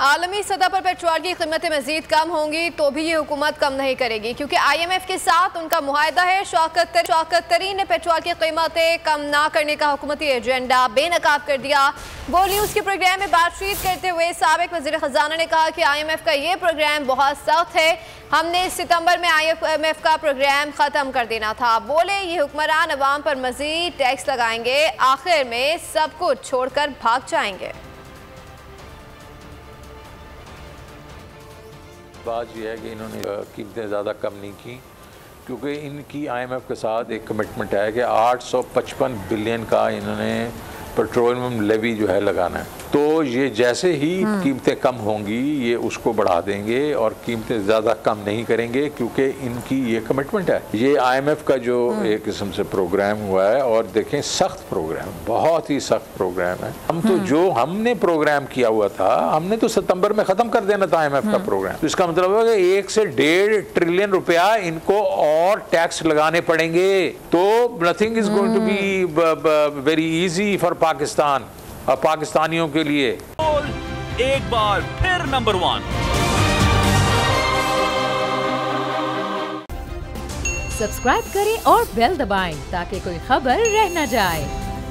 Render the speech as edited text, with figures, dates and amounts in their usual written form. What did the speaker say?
आलमी सतह पर पेट्रोल की कीमतें मजीद कम होंगी तो भी ये हुकूमत कम नहीं करेगी, क्योंकि IMF के साथ उनका मुआहदा है। शौकत तरीन ने पेट्रोल की कीमतें कम ना करने का हुकूमती एजेंडा बेनकाब कर दिया। बोल न्यूज़ के प्रोग्राम में बातचीत करते हुए साबिक वज़ीर ख़जाना ने कहा कि IMF का ये प्रोग्राम बहुत सख्त है, हमने सितंबर में IMF का प्रोग्राम ख़त्म कर देना था। बोले ये हुक्मरान अवाम पर मजीद टैक्स लगाएंगे, आखिर में सब कुछ छोड़कर भाग जाएंगे। बात यह है कि इन्होंने कीमतें ज़्यादा कम नहीं की, क्योंकि इनकी IMF के साथ एक कमिटमेंट है कि 855 बिलियन का इन्होंने पेट्रोलियम लेवी जो है लगाना है। तो ये जैसे ही कीमतें कम होंगी ये उसको बढ़ा देंगे और कीमतें ज़्यादा कम नहीं करेंगे, क्योंकि इनकी ये कमिटमेंट है। ये IMF का जो एक किस्म से प्रोग्राम हुआ है, और देखें सख्त प्रोग्राम, बहुत ही सख्त प्रोग्राम है। हम तो जो हमने प्रोग्राम किया हुआ था, हमने तो सितंबर में ख़त्म कर देना था IMF का प्रोग्राम। तो इसका मतलब है कि 1 से 1.5 ट्रिलियन रुपया इनको और टैक्स लगाने पड़ेंगे। तो nothing is going to be very easy for Pakistan और पाकिस्तानियों के लिए। एक बार फिर नंबर 1 सब्सक्राइब करें और बेल दबाएं ताकि कोई खबर रह न जाए।